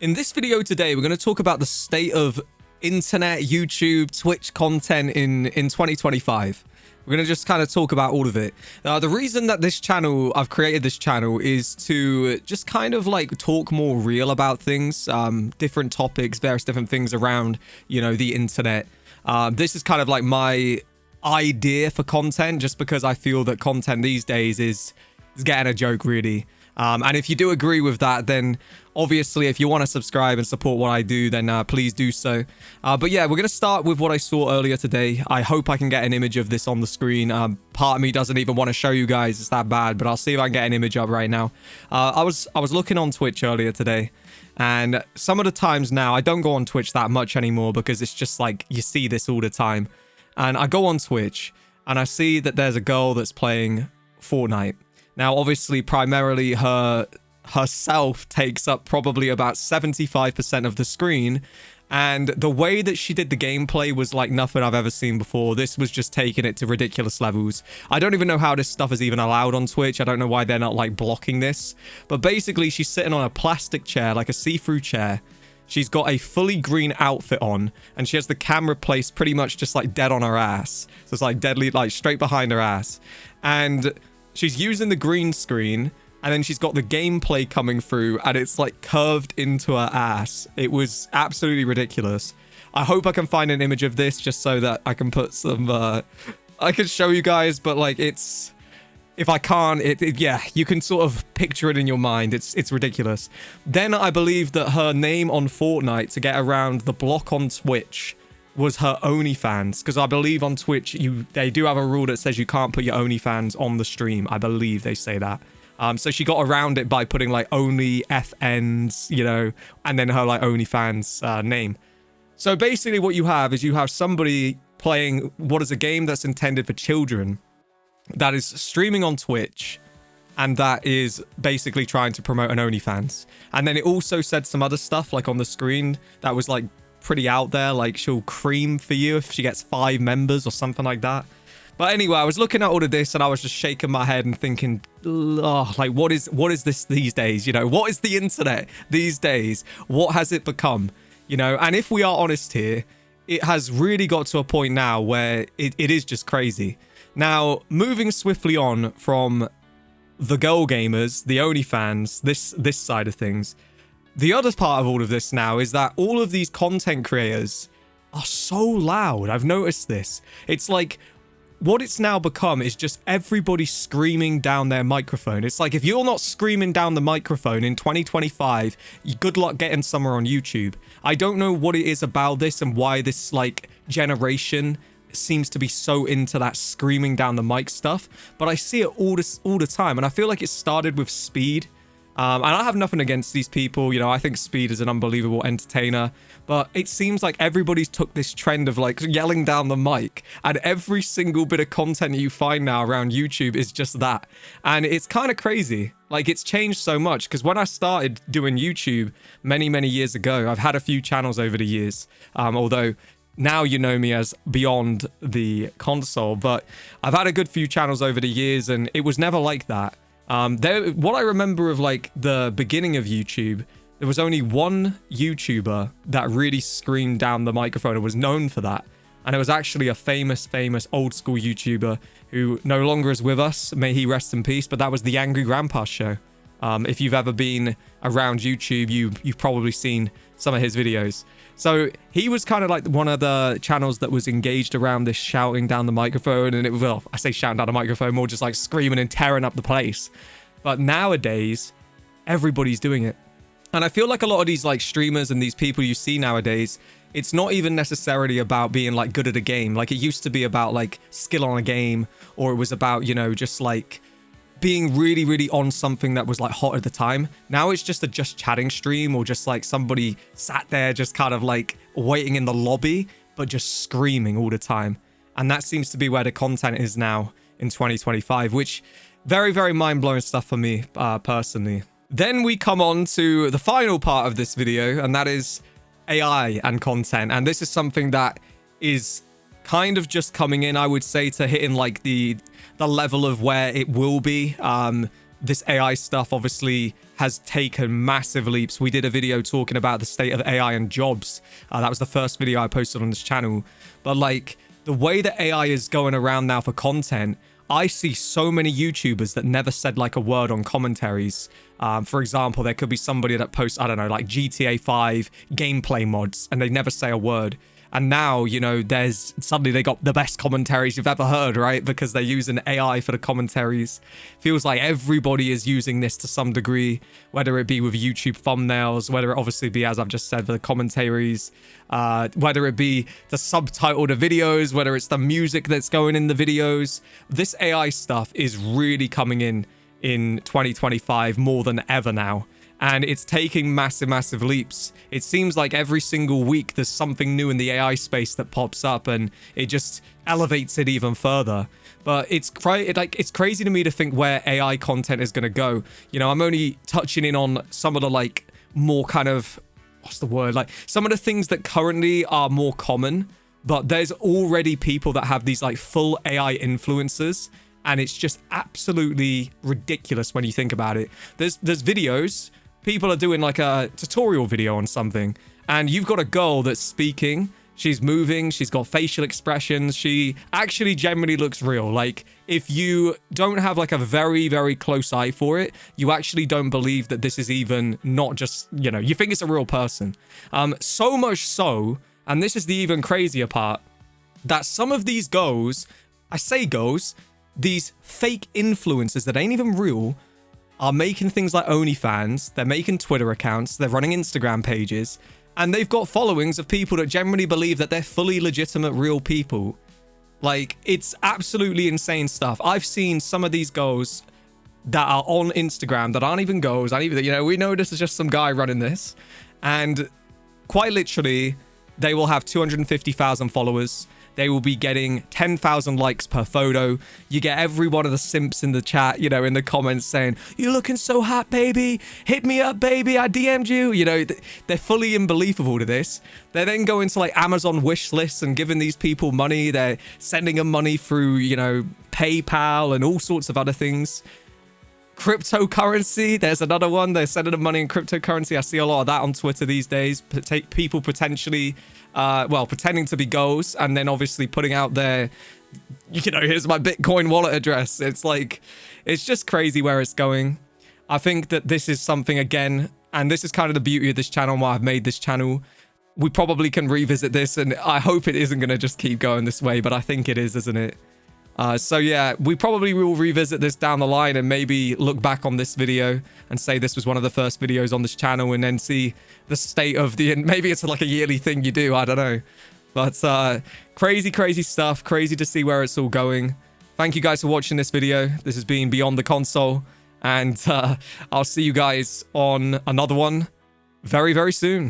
In this video today, we're going to talk about the state of internet, YouTube, Twitch content in 2025. We're going to just kind of talk about all of it. The reason that I've created this channel is to just kind of like talk more real about things, different topics, various different things around, the internet. This is kind of like my idea for content, just because I feel that content these days is getting a joke, really. And if you do agree with that, then obviously if you want to subscribe and support what I do, then please do so. But yeah, we're going to start with what I saw earlier today. I hope I can get an image of this on the screen. Part of me doesn't even want to show you guys, it's that bad, but I'll see if I can get an image up right now. I was looking on Twitch earlier today, and some of the times now, I don't go on Twitch that much anymore because it's just like you see this all the time. And I go on Twitch and I see that there's a girl that's playing Fortnite. Now, obviously, primarily herself takes up probably about 75% of the screen. And the way that she did the gameplay was like nothing I've ever seen before. This was just taking it to ridiculous levels. I don't even know how this stuff is even allowed on Twitch. I don't know why they're not like blocking this. But basically, she's sitting on a plastic chair, like a see-through chair. She's got a fully green outfit on, and she has the camera placed pretty much just like dead on her ass. So it's like deadly, like straight behind her ass. And she's using the green screen, and then she's got the gameplay coming through, and it's like curved into her ass. It was absolutely ridiculous. I hope I can find an image of this just so that I can put some, I can show you guys, but like it's, if I can't, yeah, you can sort of picture it in your mind. It's ridiculous. Then I believe that her name on Fortnite to get around the block on Twitch was her OnlyFans, because I believe on Twitch they do have a rule that says you can't put your OnlyFans on the stream. I believe they say that. So she got around it by putting like only FNs, and then her like OnlyFans name. So basically what you have is you have somebody playing what is a game that's intended for children, that is streaming on Twitch, and that is basically trying to promote an OnlyFans. And then it also said some other stuff like on the screen that was like pretty out there, like she'll cream for you if she gets 5 members or something like that. But anyway, I was looking at all of this and I was just shaking my head and thinking, oh, like what is this these days? What is the internet these days? What has it become? And if we are honest here, it has really got to a point now where it is just crazy. Now, moving swiftly on from the girl gamers, the OnlyFans, this side of things, the other part of all of this now is that all of these content creators are so loud. I've noticed this. It's like what it's now become is just everybody screaming down their microphone. It's like if you're not screaming down the microphone in 2025, good luck getting somewhere on YouTube. I don't know what it is about this and why this like generation seems to be so into that screaming down the mic stuff, but I see it all the time, and I feel like it started with Speed. And I have nothing against these people, I think Speed is an unbelievable entertainer, but it seems like everybody's took this trend of like yelling down the mic, and every single bit of content you find now around YouTube is just that. And it's kind of crazy. Like, it's changed so much, because when I started doing YouTube many, many years ago, I've had a few channels over the years, although now you know me as Beyond the Console, but I've had a good few channels over the years, and it was never like that. What I remember of like the beginning of YouTube, there was only one YouTuber that really screamed down the microphone and was known for that. And it was actually a famous old school YouTuber who no longer is with us. May he rest in peace. But that was the Angry Grandpa Show. If you've ever been around YouTube, you've probably seen some of his videos. So he was kind of like one of the channels that was engaged around this shouting down the microphone. And I say shouting down the microphone, more just like screaming and tearing up the place. But nowadays, everybody's doing it. And I feel like a lot of these like streamers and these people you see nowadays, it's not even necessarily about being like good at a game. Like it used to be about like skill on a game, or it was about, just like being really, really on something that was like hot at the time. Now it's just a just chatting stream, or just like somebody sat there just kind of like waiting in the lobby, but just screaming all the time. And that seems to be where the content is now in 2025, which very, very mind-blowing stuff for me personally. Then we come on to the final part of this video, and that is AI and content. And this is something that is kind of just coming in, I would say, to hitting like the level of where it will be this AI stuff obviously has taken massive leaps. We did a video talking about the state of AI and jobs. That was the first video I posted on this channel. But like the way that AI is going around now for content, I see so many YouTubers that never said like a word on commentaries. For example, there could be somebody that posts, I don't know, like GTA 5 gameplay mods, and they never say a word. And now, you know, suddenly they got the best commentaries you've ever heard, right? Because they're using AI for the commentaries. Feels like everybody is using this to some degree, whether it be with YouTube thumbnails, whether it obviously be, as I've just said, for the commentaries, whether it be the subtitle to videos, whether it's the music that's going in the videos. This AI stuff is really coming in 2025 more than ever now. And it's taking massive leaps. It seems like every single week there's something new in the AI space that pops up, and it just elevates it even further. But it's crazy to me to think where AI content is going to go. You know, I'm only touching in on some of the like more kind of, what's the word? Like some of the things that currently are more common, but there's already people that have these like full AI influencers. And it's just absolutely ridiculous when you think about it. There's videos. People are doing like a tutorial video on something, and you've got a girl that's speaking, she's moving, she's got facial expressions, she actually generally looks real. Like if you don't have like a very close eye for it, you actually don't believe that this is even not just, you know, you think it's a real person. So much so, and this is the even crazier part, that some of these girls, I say girls, these fake influencers that ain't even real, are making things like OnlyFans, they're making Twitter accounts, they're running Instagram pages, and they've got followings of people that generally believe that they're fully legitimate real people. Like, it's absolutely insane stuff. I've seen some of these girls that are on Instagram that aren't even girls, you know, we know this is just some guy running this, and quite literally, they will have 250,000 followers. They will be getting 10,000 likes per photo. You get every one of the simps in the chat, you know, in the comments saying, "You're looking so hot, baby. Hit me up, baby. I DM'd you." You know, they're fully in belief of all of this. They're then going to like Amazon wish lists and giving these people money. They're sending them money through, you know, PayPal and all sorts of other things. Cryptocurrency, there's another one. They're sending them money in cryptocurrency. I see a lot of that on Twitter these days. People potentially, pretending to be girls, and then obviously putting out their, you know, here's my Bitcoin wallet address. It's like, it's just crazy where it's going. I think that this is something, again, and this is kind of the beauty of this channel and why I've made this channel. We probably can revisit this, and I hope it isn't going to just keep going this way, but I think it is, isn't it? So yeah, we probably will revisit this down the line and maybe look back on this video and say this was one of the first videos on this channel, and then see the state of the, maybe it's like a yearly thing you do, I don't know. But crazy stuff, crazy to see where it's all going. Thank you guys for watching this video. This has been Beyond the Console, and I'll see you guys on another one very soon.